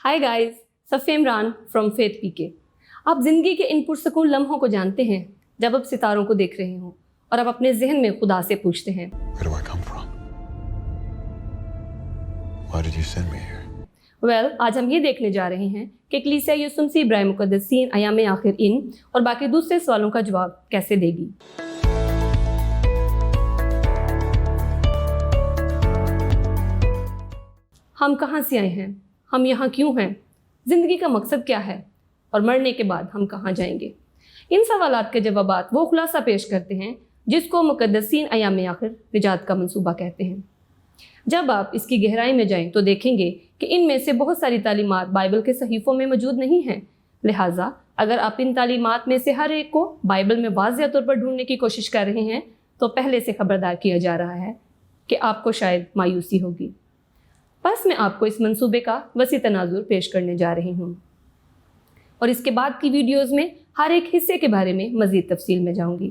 Hi guys, Safi Imran from faith PK. आप ज़िंदगी के इन पुरसकून लम्हों को जानते हैं जब आप सितारों को देख रहे हों और आप अपने जहन में खुदा से पूछते हैं, Where do I come from? Why did you send me here? आज हम ये देखने जा रहे हैं कि कलीसिया यीशु मसीह बराए मुक़द्दसीन अयाम आखिर इन और बाकी दूसरे सवालों का जवाब कैसे देगी। हम कहाँ से आए हैं, हम यहाँ क्यों हैं, ज़िंदगी का मकसद क्या है और मरने के बाद हम कहाँ जाएंगे। इन सवालात के जवाबात वो खुलासा पेश करते हैं जिसको मुक़द्दसीन अयाम आखिर निजात का मंसूबा कहते हैं। जब आप इसकी गहराई में जाएं तो देखेंगे कि इनमें से बहुत सारी तालीमात बाइबल के सहीफ़ों में मौजूद नहीं हैं। लिहाजा अगर आप इन तालीमात में से हर एक को बाइबल में वाज़िह तौर पर ढूंढने की कोशिश कर रहे हैं तो पहले से खबरदार किया जा रहा है कि आपको शायद मायूसी होगी। बस मैं आपको इस मंसूबे का वसी तनाजुर पेश करने जा रही हूँ और इसके बाद की वीडियोज़ में हर एक हिस्से के बारे में मज़ीद तफसील में जाऊँगी।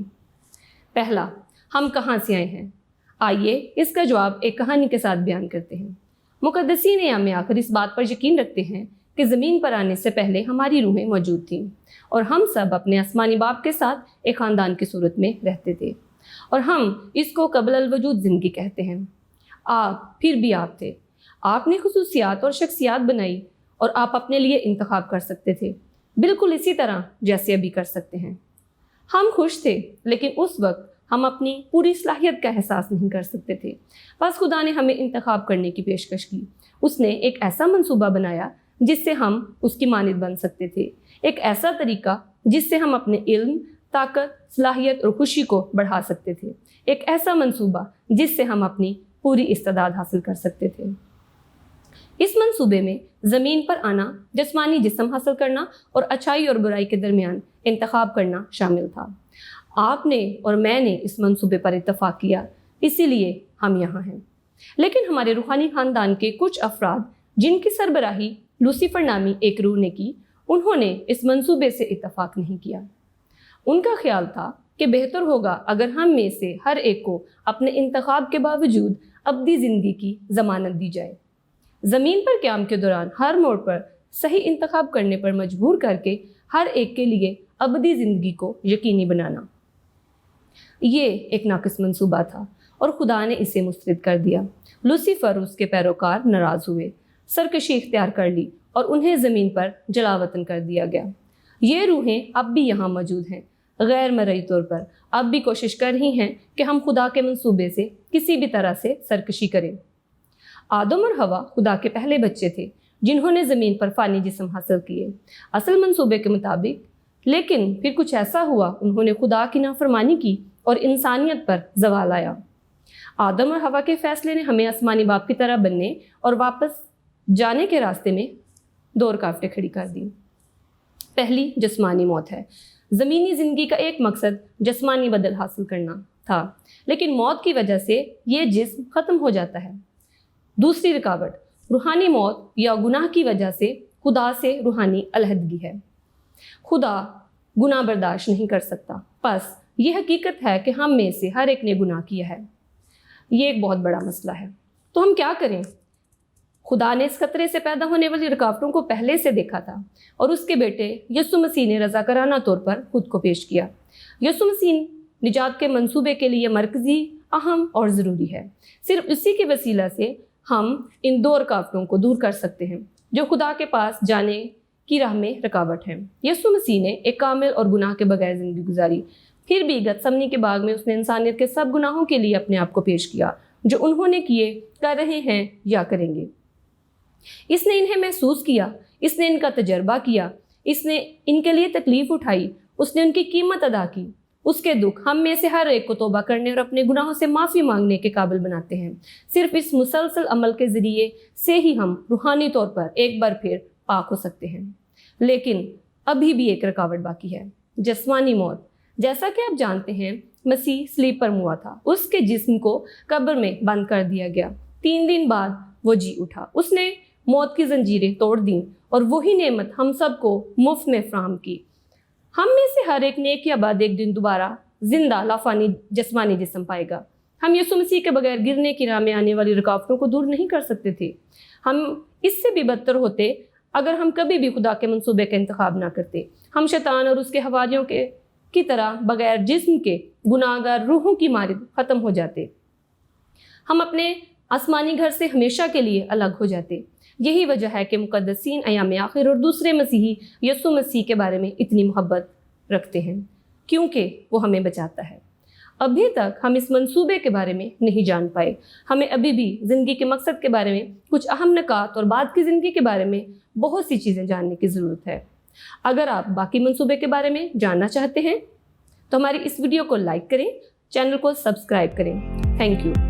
पहला, हम कहाँ से आए हैं। आइए इसका जवाब एक कहानी के साथ बयान करते हैं। मुक़द्दसीन अयाम आखिर इस बात पर यकीन रखते हैं कि ज़मीन पर आने से पहले हमारी रूहें मौजूद थीं और हम सब अपने आसमानी बाप के साथ एक ख़ानदान की सूरत में रहते थे और हम इसको क़ब्ल अल वजूद ज़िंदगी कहते हैं। आप फिर भी आप थे, आपने खुसूसियात और शख्सियात बनाई और आप अपने लिए इंतखाब कर सकते थे, बिल्कुल इसी तरह जैसे अभी कर सकते हैं। हम खुश थे लेकिन उस वक्त हम अपनी पूरी सलाहियत का एहसास नहीं कर सकते थे। बस खुदा ने हमें इंतखाब करने की पेशकश की। उसने एक ऐसा मंसूबा बनाया जिससे हम उसकी मानिद बन सकते थे, एक ऐसा तरीका जिससे हम अपने इल्म, ताकत, सलाहियत और खुशी को बढ़ा सकते थे, एक ऐसा मंसूबा जिससे हम अपनी पूरी इस्तेदाद हासिल कर सकते थे। इस मंसूबे में ज़मीन पर आना, जिस्मानी जिस्म हासिल करना और अच्छाई और बुराई के दरमियान इंतखाब करना शामिल था। आपने और मैंने इस मंसूबे पर इत्तफाक किया, इसीलिए हम यहाँ हैं। लेकिन हमारे रूहानी ख़ानदान के कुछ अफराद जिनकी सरबराही लूसीफर नामी एक रूह ने की, उन्होंने इस मंसूबे से इत्तफाक नहीं किया। उनका ख्याल था कि बेहतर होगा अगर हम में से हर एक को अपने इंतखाब के बावजूद अब्दी ज़िंदगी की ज़मानत दी जाए। ज़मीन पर क़याम के दौरान हर मोड़ पर सही इंतखाब करने पर मजबूर करके हर एक के लिए अबदी ज़िंदगी को यकीनी बनाना, ये एक नाक़िस मंसूबा था और खुदा ने इसे मुस्तरद कर दिया। लूसीफर और उसके पैरोकार नाराज़ हुए, सरकशी इख्तियार कर ली और उन्हें ज़मीन पर जलावतन कर दिया गया। ये रूहें अब भी यहाँ मौजूद हैं, गैर मरई तौर पर अब भी कोशिश कर रही हैं कि हम खुदा के मंसूबे से किसी भी तरह से सरकशी करें। आदम और हवा खुदा के पहले बच्चे थे जिन्होंने ज़मीन पर फ़ानी जिस्म हासिल किए असल मंसूबे के मुताबिक, लेकिन फिर कुछ ऐसा हुआ, उन्होंने खुदा की नाफरमानी की और इंसानियत पर ज़वाल आया। आदम और हवा के फ़ैसले ने हमें आसमानी बाप की तरह बनने और वापस जाने के रास्ते में दो रुकावटें खड़ी कर दी। पहली जिस्मानी मौत है। ज़मीनी ज़िंदगी का एक मकसद जिस्मानी बदल हासिल करना था, लेकिन मौत की वजह से ये जिस्म ख़त्म हो जाता है। दूसरी रुकावट रूहानी मौत या गुनाह की वजह से खुदा से रूहानी अलहदगी है। खुदा गुनाह बर्दाश्त नहीं कर सकता। बस ये हकीकत है कि हम में से हर एक ने गुनाह किया है। ये एक बहुत बड़ा मसला है। तो हम क्या करें? खुदा ने इस खतरे से पैदा होने वाली रुकावटों को पहले से देखा था और उसके बेटे यीशु मसीह ने रज़ाकाराना तौर पर खुद को पेश किया। यीशु मसीह निजात के मंसूबे के लिए मरकज़ी, अहम और ज़रूरी है। सिर्फ इसी के वसीला से हम इन दो रुकावटों को दूर कर सकते हैं जो खुदा के पास जाने की राह में रुकावट हैं। यीशु मसीह ने एक कामिल और गुनाह के बगैर ज़िंदगी गुजारी, फिर भी गतसमनी के बाग में उसने इंसानियत के सब गुनाहों के लिए अपने आप को पेश किया जो उन्होंने किए, कर रहे हैं या करेंगे। इसने इन्हें महसूस किया, इसने इनका तजर्बा किया, इसने इनके लिए तकलीफ़ उठाई, उसने उनकी कीमत अदा की। उसके दुख हम में से हर एक को तौबा करने और अपने गुनाहों से माफ़ी मांगने के काबिल बनाते हैं। सिर्फ इस मुसलसल अमल के ज़रिए से ही हम रूहानी तौर पर एक बार फिर पाक हो सकते हैं। लेकिन अभी भी एक रुकावट बाकी है, जिस्मानी मौत। जैसा कि आप जानते हैं, मसीह सलीब पर मुआ था, उसके जिस्म को कब्र में बंद कर दिया गया। 3 दिन बाद वो जी उठा, उसने मौत की जंजीरें तोड़ दी और वही नेमत हम सबको मुफ्त में फराहम की। हम में से हर एक नेक या बाद एक दिन दोबारा जिंदा लाफानी जिस्मानी जिस्म पाएगा। हम यीशु मसीह के बगैर गिरने की राह में आने वाली रुकावटों को दूर नहीं कर सकते थे। हम इससे भी बदतर होते اگر ہم کبھی بھی خدا کے منصوبے کا انتخاب نہ کرتے، ہم شیطان اور اس کے حواریوں کی طرح بغیر جسم کے گناہ گار روحوں کی مانند ختم ہو جاتے، ہم اپنے آسمانی گھر سے ہمیشہ کے لیے الگ ہو جاتے۔ یہی وجہ ہے کہ مقدسین ایام آخر اور دوسرے مسیحی یسوع مسیح کے بارے میں اتنی محبت رکھتے ہیں، کیونکہ وہ ہمیں بچاتا ہے۔ ابھی تک ہم اس منصوبے کے بارے میں نہیں جان پائے۔ ہمیں ابھی بھی زندگی کے مقصد کے بارے میں کچھ اہم نکات اور بعد کی زندگی کے بارے میں بہت سی چیزیں جاننے کی ضرورت ہے۔ اگر آپ باقی منصوبے کے بارے میں جاننا چاہتے ہیں تو ہماری اس ویڈیو کو لائک کریں، چینل کو سبسکرائب کریں۔ Thank you.